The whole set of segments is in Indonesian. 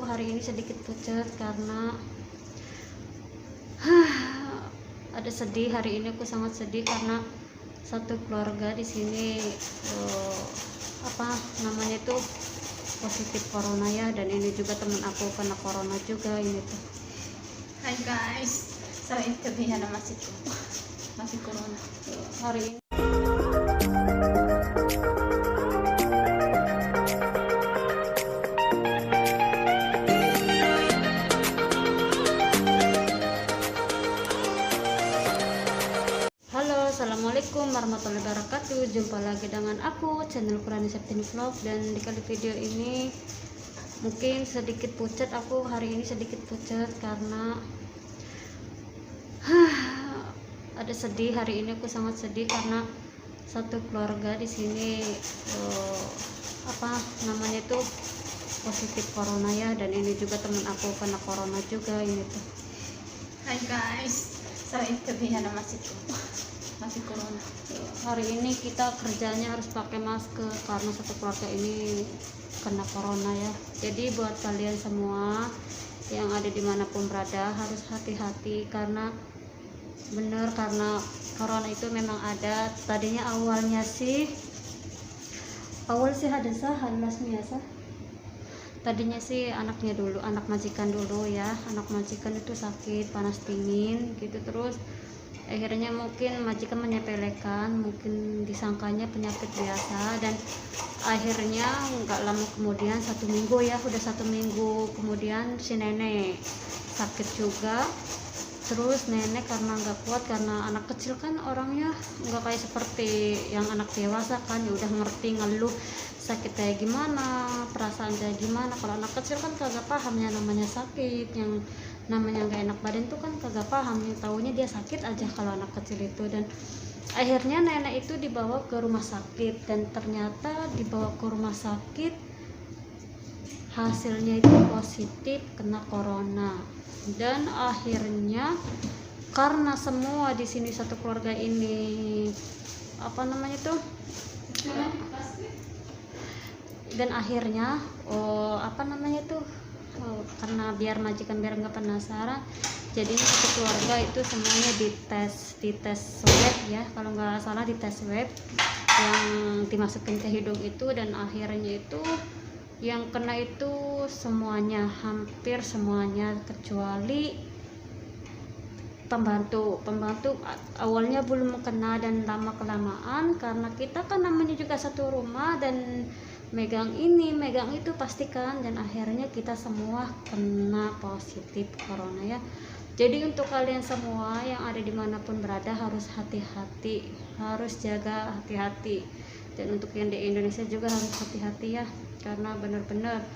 hari ini sedikit pucat karena ada sedih. Hari ini aku sangat sedih karena satu keluarga di sini positif corona ya, dan ini juga teman aku kena corona juga ini tuh. Hai guys, saya interview na masih corona. Hari ini Assalamualaikum warahmatullahi wabarakatuh. Jumpa lagi dengan aku, channel Qurani Septini Vlog. Dan di kali video ini mungkin sedikit pucat. Aku hari ini sedikit pucat karena ada sedih. Hari ini aku sangat sedih karena satu keluarga di sini positif corona ya, dan ini juga teman aku kena corona juga ini tuh. Hai guys, saya interview na masih corona. Hari ini kita kerjanya harus pakai masker karena satu keluarga ini kena corona ya. Jadi buat kalian semua yang ada dimanapun berada harus hati-hati, karena corona itu memang ada. Tadinya awalnya sih ada halas biasa. Tadinya sih anak majikan dulu ya. Anak majikan itu sakit panas dingin gitu, terus akhirnya mungkin majikan menyepelekan, mungkin disangkanya penyakit biasa, dan akhirnya nggak lama kemudian, udah 1 minggu kemudian si nenek sakit juga. Terus nenek karena nggak kuat, karena anak kecil kan orangnya nggak kayak seperti yang anak dewasa kan, ya udah ngerti ngeluh sakit kayak gimana, perasaan kayak gimana. Kalau anak kecil kan kagak paham ya namanya sakit, yang namanya nggak enak badan tuh kan kagak paham, yang taunya dia sakit aja kalau anak kecil itu. Dan akhirnya nenek itu dibawa ke rumah sakit, dan ternyata dibawa ke rumah sakit hasilnya itu positif kena corona. Dan akhirnya karena semua di sini satu keluarga ini dan akhirnya karena biar majikan biar nggak penasaran, jadi satu keluarga itu semuanya dites swab ya, kalau nggak salah dites swab yang dimasukin ke hidung itu. Dan akhirnya itu yang kena itu hampir semuanya kecuali pembantu awalnya belum kena, dan lama kelamaan karena kita kan namanya juga satu rumah dan megang itu pastikan, dan akhirnya kita semua kena positif corona ya. Jadi untuk kalian semua yang ada dimanapun berada harus hati-hati, harus jaga hati-hati. Dan untuk yang di Indonesia juga harus hati-hati ya, karena benar-benar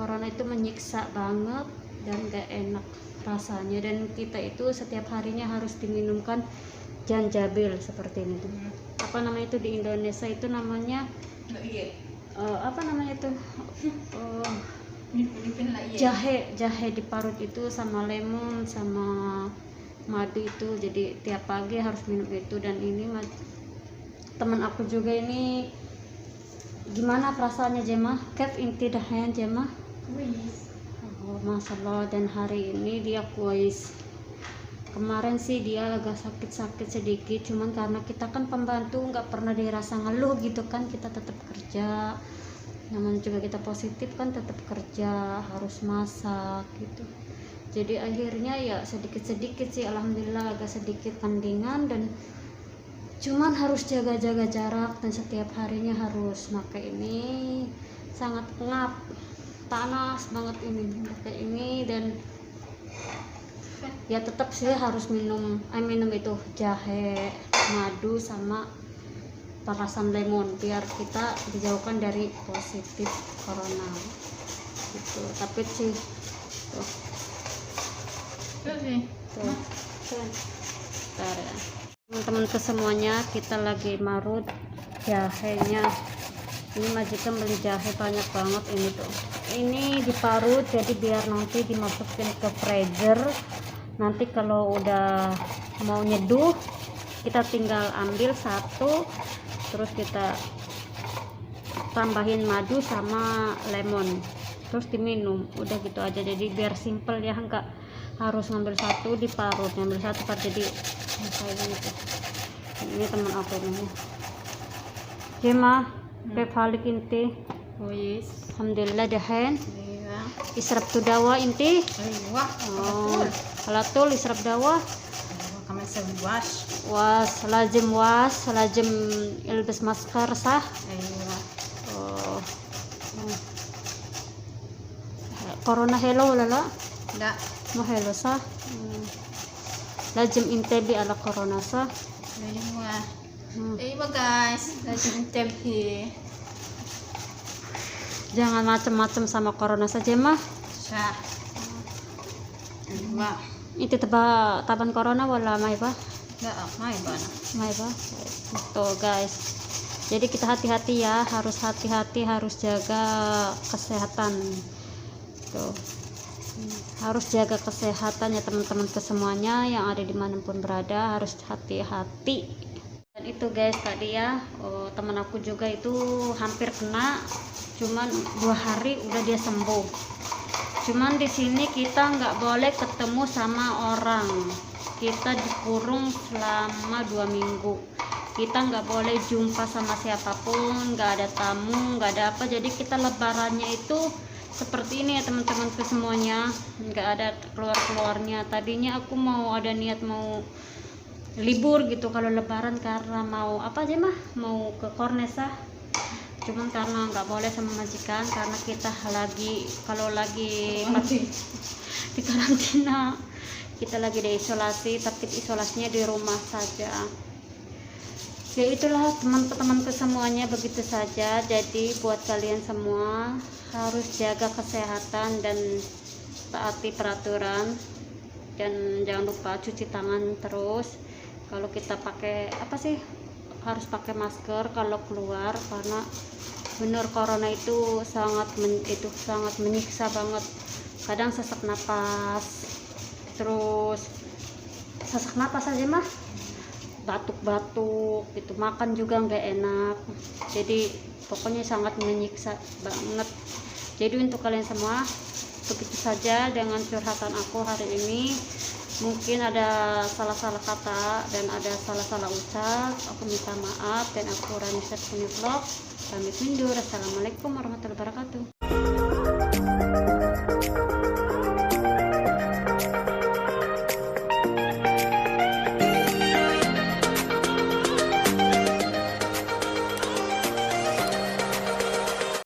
corona itu menyiksa banget dan gak enak rasanya. Dan kita itu setiap harinya harus diminumkan janjabil seperti ini tuh. Di Indonesia itu namanya jahe diparut itu sama lemon sama madu itu. Jadi tiap pagi harus minum itu. Dan ini teman aku juga ini, gimana perasaannya Jemah? Kef inti dahan Jemah? Masalah. Dan hari ini dia kuis. Kemarin sih dia agak sakit sedikit, cuman karena kita kan pembantu nggak pernah dirasa ngeluh gitu kan, kita tetap kerja. Namanya juga kita positif kan, tetap kerja, harus masak gitu. Jadi akhirnya ya sedikit sih alhamdulillah agak sedikit tandingan, dan cuman harus jaga jarak, dan setiap harinya harus pakai ini. Sangat ngap, panas banget ini pakai ini. Dan ya tetap sih harus minum itu jahe, madu sama perasan lemon biar kita dijauhkan dari positif corona gitu. Tapi sih teman-teman semuanya, kita lagi marut jahenya. Ini majikan beli jahe banyak banget ini tuh. Ini diparut jadi biar nanti dimasukin ke freezer. Nanti kalau udah mau nyeduh, kita tinggal ambil satu, terus kita tambahin madu sama lemon. terus diminum, udah gitu aja. Jadi biar simple ya, enggak harus ngambil satu diparut, ngambil satu part jadi kayak gitu. Ini teman aku ini Jema balik inti. Oh yes. Alhamdulillah dahen Iya. israb tu dawa inti. Aywa. Oh, halatul israb dawa Kami sewash. was lazim ilbas masker sah. Aywa. Oh. Corona hello lala Da. mo hello sah. Lazim intabi ala corona sah. Aywa. Hmm. Aywa guys. Lagi intabi. Jangan macam-macam sama corona saja mah. Syah. Aywa. Itu taban corona wala may ba? Da. May ba na? May ba? Tuh guys. Jadi kita hati-hati ya, harus hati-hati, harus jaga kesehatan. Tuh. Harus jaga kesehatan ya teman-teman semuanya yang ada dimanapun berada, harus hati-hati. Dan itu guys tadi ya, teman aku juga itu hampir kena, cuman 2 hari udah dia sembuh. Cuman di sini kita nggak boleh ketemu sama orang, kita dikurung selama 2 minggu. Kita nggak boleh jumpa sama siapapun, nggak ada tamu, nggak ada apa. Jadi kita lebarannya itu seperti ini ya teman-temanku semuanya, nggak ada keluar-keluarnya. Tadinya aku mau ada niat mau libur gitu kalau lebaran, karena mau apa aja mah, mau ke Kornesa. Cuman karena nggak boleh sama majikan, karena kita lagi kalau lagi di karantina, kita lagi diisolasi, tapi isolasinya di rumah saja. Ya itulah teman-temanku semuanya, begitu saja. Jadi buat kalian semua harus jaga kesehatan dan taati peraturan, dan jangan lupa cuci tangan terus. Kalau kita pakai apa sih, harus pakai masker kalau keluar, karena bener corona itu sangat menyiksa banget. Kadang sesak napas, terus sesak napas aja mah batuk-batuk gitu, makan juga nggak enak. Jadi pokoknya sangat menyiksa banget. Jadi untuk kalian semua, begitu saja dengan curhatan aku hari ini. Mungkin ada salah-salah kata dan ada salah-salah ucap, aku minta maaf. Dan aku Ranisat Vlog pamit undur. Assalamualaikum warahmatullahi wabarakatuh.